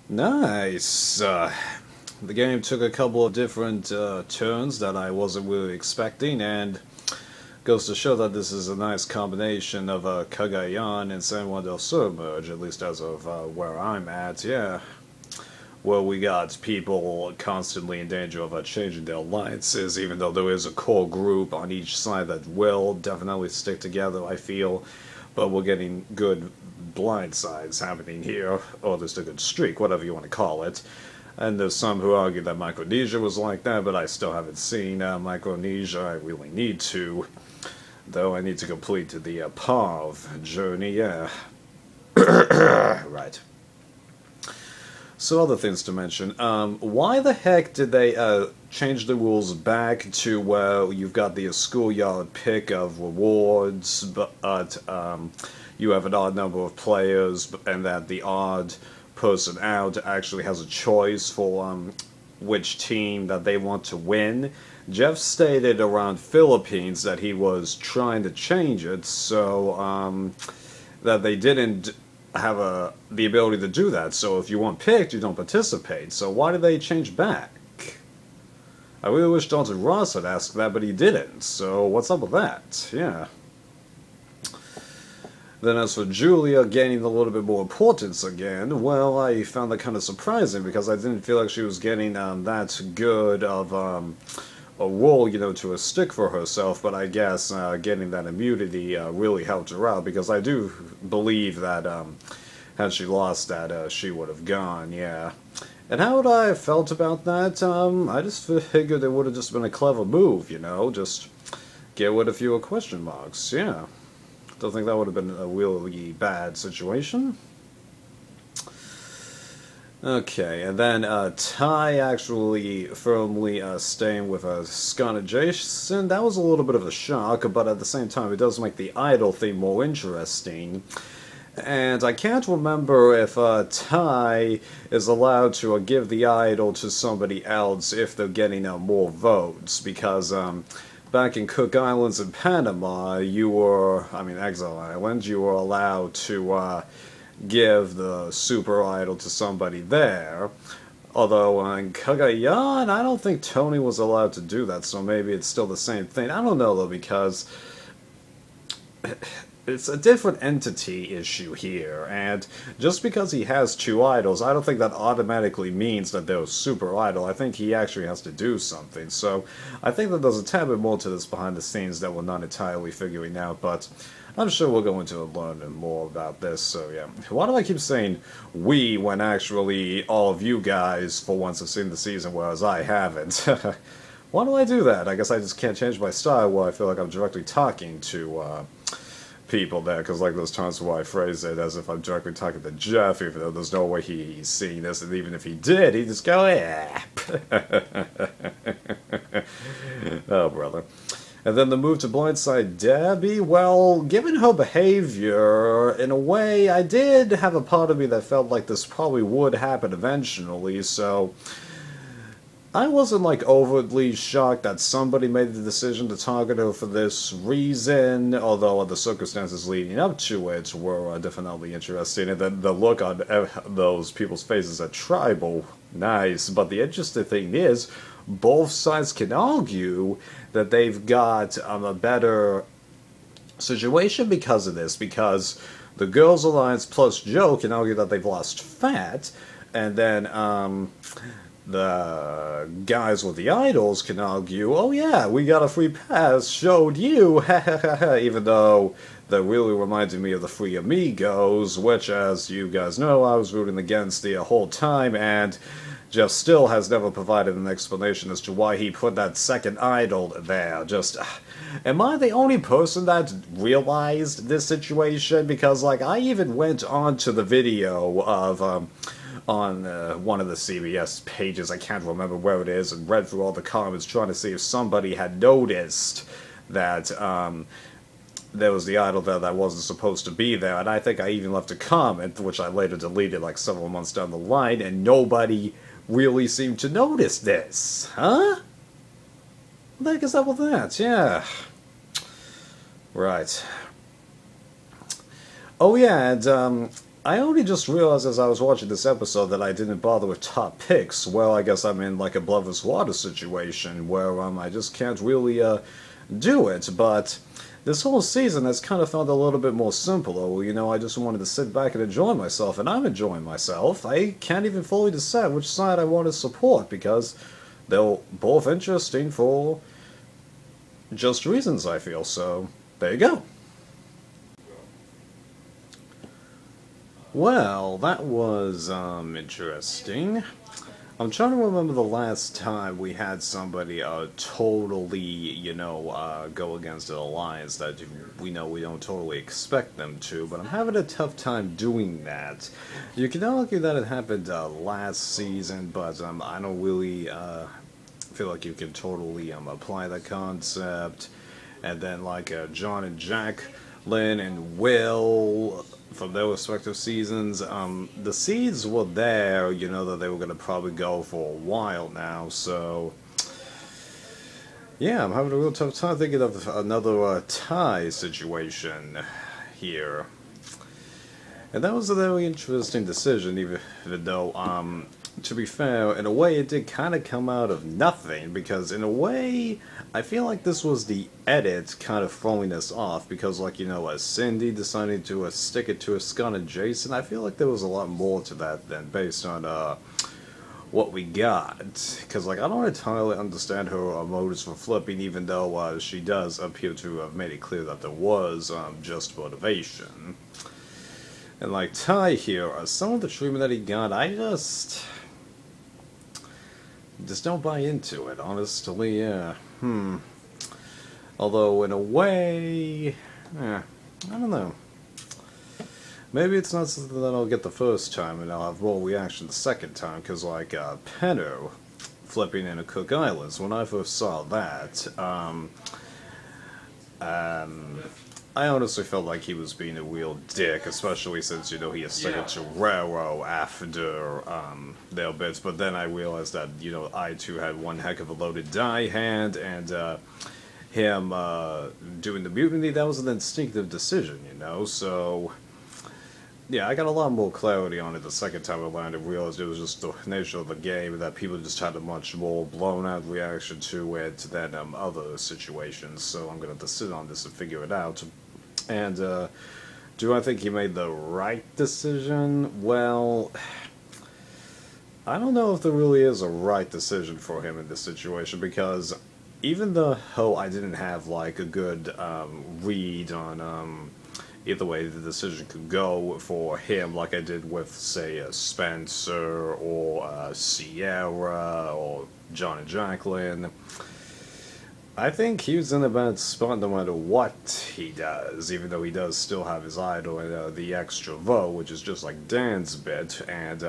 Nice. The game took a couple of different turns that I wasn't really expecting, and goes to show that this is a nice combination of Cagayan and San Juan del Sur merge, at least as of where I'm at, yeah. Well, we got people constantly in danger of changing their alliances, even though there is a core group on each side that will definitely stick together, I feel. But we're getting good blind sides happening here, or there's a good streak, whatever you want to call it. And there's some who argue that Micronesia was like that, but I still haven't seen Micronesia. I really need to. Though I need to complete the PAV journey, yeah. Right. So other things to mention. Why the heck did they change the rules back to where you've got the schoolyard pick of rewards, but you have an odd number of players, and that the odd person out actually has a choice for which team that they want to win? Jeff stated around Philippines that he was trying to change it so that they didn't have the ability to do that. So if you weren't picked, you don't participate. So why did they change back? I really wish Dalton Ross had asked that, but he didn't. So what's up with that? Yeah. Then as for Julia gaining a little bit more importance again, well, I found that kind of surprising because I didn't feel like she was getting that good of a role, you know, to a stick for herself, but I guess getting that immunity really helped her out, because I do believe that had she lost that, she would have gone, yeah. And how would I have felt about that? I just figured it would have just been a clever move, you know, just get rid of fewer question marks, yeah. Don't think that would have been a really bad situation. Okay, and then Ty actually firmly staying with Scott and Jason. That was a little bit of a shock, but at the same time it does make the idol theme more interesting. And I can't remember if Ty is allowed to give the idol to somebody else if they're getting more votes, because back in Cook Islands in Panama, Exile Island, you were allowed to give the super idol to somebody there. Although in Cagayan, I don't think Tony was allowed to do that, so maybe it's still the same thing. I don't know though, because it's a different entity issue here, and just because he has two idols, I don't think that automatically means that they're super idol. I think he actually has to do something, so I think that there's a tad bit more to this behind the scenes that we're not entirely figuring out, but I'm sure we're going to learn more about this, so yeah. Why do I keep saying we when actually all of you guys for once have seen the season, whereas I haven't? Why do I do that? I guess I just can't change my style where I feel like I'm directly talking to people there, because like those times where I phrase it as if I'm directly talking to Jeff, even though there's no way he's seeing this, and even if he did, he'd just go, yeah. Oh, brother. And then the move to blindside Debbie, well, given her behavior, in a way, I did have a part of me that felt like this probably would happen eventually, so I wasn't like overtly shocked that somebody made the decision to target her for this reason, although the circumstances leading up to it were definitely interesting, and then the look on those people's faces at Tribal, nice, but the interesting thing is, both sides can argue that they've got a better situation because of this, because the Girls Alliance plus Joe can argue that they've lost fat, and then the guys with the idols can argue, oh yeah, we got a free pass, showed you, even though that really reminded me of the Free Amigos, which, as you guys know, I was rooting against the whole time, and Jeff still has never provided an explanation as to why he put that second idol there. Just, am I the only person that realized this situation? Because, like, I even went on to the video of, on one of the CBS pages, I can't remember where it is, and read through all the comments trying to see if somebody had noticed that, there was the idol there that wasn't supposed to be there, and I think I even left a comment, which I later deleted like several months down the line, and nobody really seemed to notice this. Huh? What the heck is up with that? Yeah. Right. Oh yeah, and I only just realized as I was watching this episode that I didn't bother with top picks. Well, I guess I'm in like a blood versus water situation where I just can't really do it. But this whole season has kind of felt a little bit more simple. You know, I just wanted to sit back and enjoy myself, and I'm enjoying myself. I can't even fully decide which side I want to support because they're both interesting for just reasons, I feel. So there you go. Well, that was interesting. I'm trying to remember the last time we had somebody totally, go against an alliance that we know we don't totally expect them to, but I'm having a tough time doing that. You can argue that it happened last season, but I don't really feel like you can totally apply the concept. And then like John and Jacqueline and Will from their respective seasons, the seeds were there, that they were going to probably go for a while now, so yeah, I'm having a real tough time thinking of another tie situation here. And that was a very interesting decision, even though, to be fair, in a way it did kind of come out of nothing, because in a way, I feel like this was the edit kind of throwing us off, because like, Cindy decided to stick it to Scott and Jason. I feel like there was a lot more to that than based on what we got, because like I don't entirely understand her motives for flipping, even though she does appear to have made it clear that there was just motivation. And like Ty here, some of the treatment that he got, I just don't buy into it, honestly. Yeah. Although in a way, I don't know. Maybe it's not something that I'll get the first time, and I'll have more reaction the second time, because like Penno flipping into Cook Islands, when I first saw that, I honestly felt like he was being a real dick, especially since, he decided to railroad after their bits, but then I realized that, I too had one heck of a loaded die hand, and him doing the mutiny, that was an instinctive decision, so yeah, I got a lot more clarity on it the second time around and realized it was just the nature of the game, and that people just had a much more blown-out reaction to it than other situations, so I'm going to have to sit on this and figure it out. And do I think he made the right decision? Well, I don't know if there really is a right decision for him in this situation, because even though I didn't have like a good read on either way the decision could go for him, like I did with, say, Spencer or Sierra or John and Jacqueline, I think he was in a bad spot no matter what he does, even though he does still have his idol and the extra vote, which is just like Dan's bit, and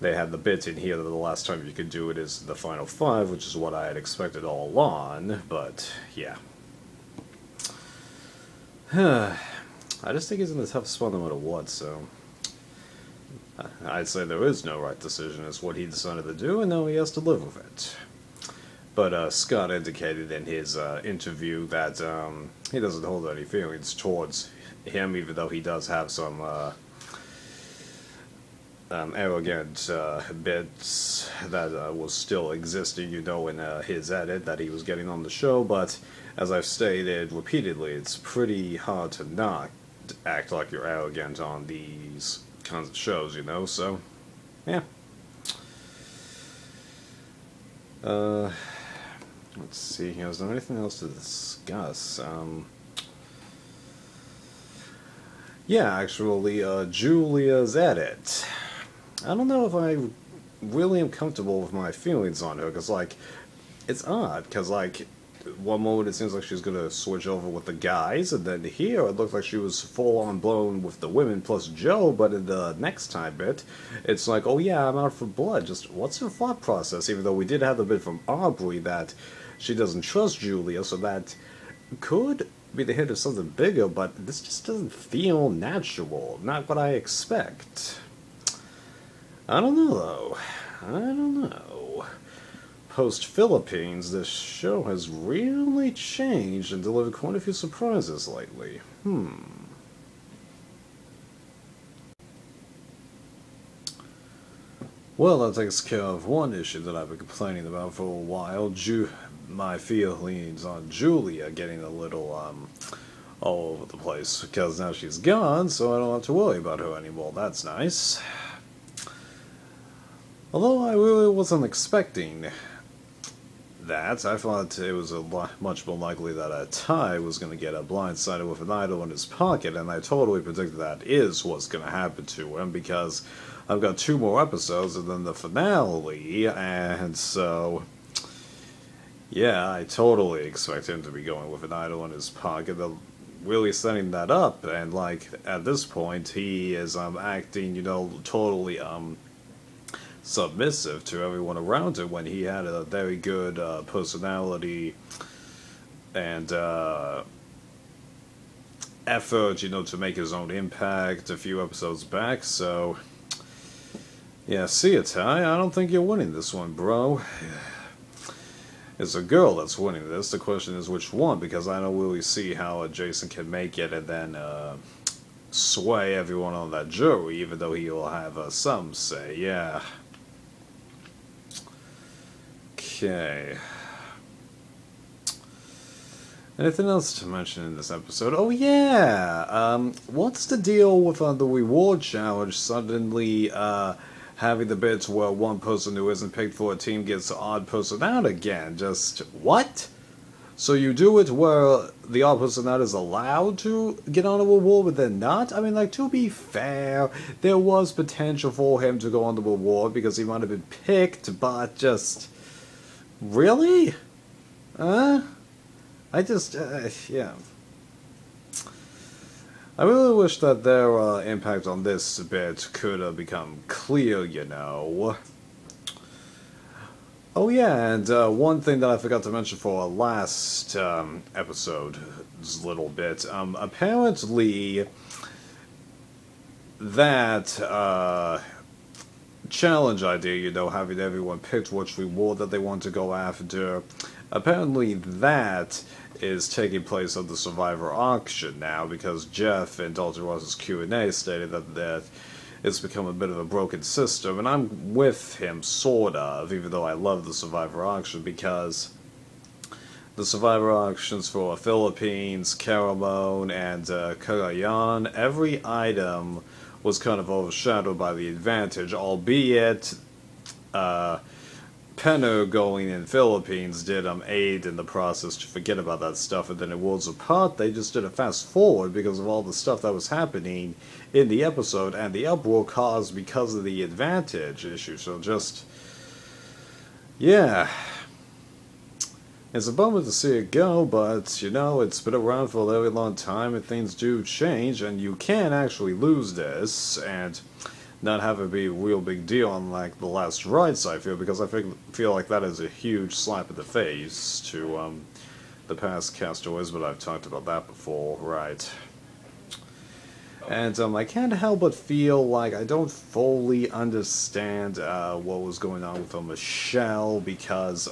they had the bit in here that the last time you could do it is the final five, which is what I had expected all along, but yeah. I just think he's in a tough spot no matter what, so I'd say there is no right decision. It's what he decided to do, and now he has to live with it. But Scott indicated in his interview that he doesn't hold any feelings towards him, even though he does have some arrogant bits that was still existing, in his edit that he was getting on the show. But as I've stated repeatedly, it's pretty hard to not act like you're arrogant on these kinds of shows, so yeah. Let's see here, is there anything else to discuss? Yeah, actually, Julia's edit. I don't know if I really am comfortable with my feelings on her, because, like, it's odd, because, like, one moment it seems like she's gonna switch over with the guys, and then here it looks like she was full-on blown with the women plus Joe, but in the next time bit, it's like, oh yeah, I'm out for blood. Just, what's her thought process? Even though we did have the bit from Aubrey that she doesn't trust Julia, so that could be the hint of something bigger, but this just doesn't feel natural. Not what I expect. I don't know, though. I don't know. Post-Philippines, this show has really changed and delivered quite a few surprises lately. Well, that takes care of one issue that I've been complaining about for a while. My feelings on Julia getting a little, all over the place. Because now she's gone, so I don't have to worry about her anymore. That's nice. Although I really wasn't expecting that. I thought it was much more likely that Tai was going to get blindsided with an idol in his pocket, and I totally predicted that is what's going to happen to him, because I've got 2 more episodes and then the finale, and so yeah, I totally expect him to be going with an idol in his pocket. They're really setting that up, and like at this point he is acting, totally submissive to everyone around him when he had a very good personality and effort, to make his own impact a few episodes back. So yeah, see ya, Tai. I don't think you're winning this one, bro. It's a girl that's winning this. The question is which one, because I don't really see how Jason can make it and then sway everyone on that jury, even though he'll have some say. Yeah. Okay. Anything else to mention in this episode? Oh yeah! What's the deal with the reward challenge suddenly having the bits where one person who isn't picked for a team gets the odd person out again? Just, what? So you do it where the odd person out is allowed to get on a reward, but they're not? I mean, like, to be fair, there was potential for him to go on the reward because he might have been picked, but just... really? Yeah. I really wish that their impact on this bit could have become clear, Oh yeah, and one thing that I forgot to mention for our last episode's little bit, apparently that challenge idea, having everyone pick which reward that they want to go after, apparently that is taking place at the Survivor auction now, because Jeff in Dr. Ross's Q&A stated that it's become a bit of a broken system, and I'm with him, sort of, even though I love the Survivor auction, because the Survivor auctions for Philippines, Kaoh Rong, and Cagayan, every item was kind of overshadowed by the advantage, albeit Penner going in Philippines did aid in the process to forget about that stuff, and then in Worlds Apart they just did a fast forward because of all the stuff that was happening in the episode and the uproar caused because of the advantage issue. So just, yeah, it's a bummer to see it go, but it's been around for a very long time and things do change, and you can actually lose this and not have it be a real big deal unlike the last rights, I feel, because I feel like that is a huge slap in the face to the past castaways, but I've talked about that before, right? And I can't help but feel like I don't fully understand what was going on with Michelle, because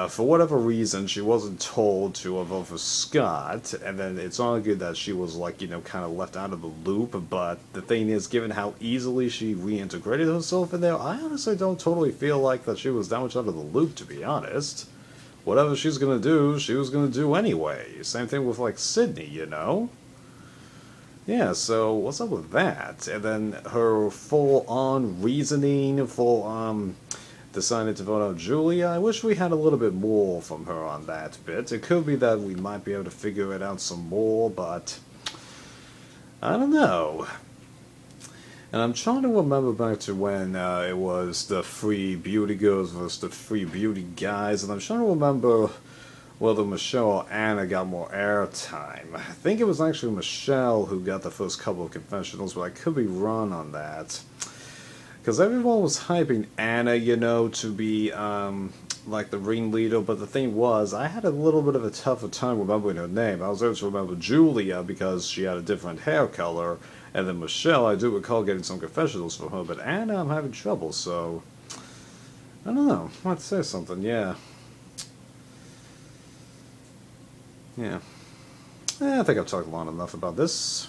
for whatever reason, she wasn't told to vote for Scott, and then it's argued that she was, like, kind of left out of the loop, but the thing is, given how easily she reintegrated herself in there, I honestly don't totally feel like that she was that much out of the loop, to be honest. Whatever she's gonna do, she was gonna do anyway. Same thing with, like, Sydney, Yeah, so what's up with that? And then her full-on reasoning for, decided to vote out Julia. I wish we had a little bit more from her on that bit. It could be that we might be able to figure it out some more, but I don't know. And I'm trying to remember back to when it was the Free Beauty Girls versus the Free Beauty Guys, and I'm trying to remember whether Michelle or Anna got more airtime. I think it was actually Michelle who got the first couple of confessionals, but I could be wrong on that. Because everyone was hyping Anna, to be, like, the ringleader, but the thing was, I had a little bit of a tougher time remembering her name. I was able to remember Julia because she had a different hair color, and then Michelle, I do recall getting some confessionals from her, but Anna, I'm having trouble, so I don't know. I might say something, yeah. Yeah. I think I've talked long enough about this.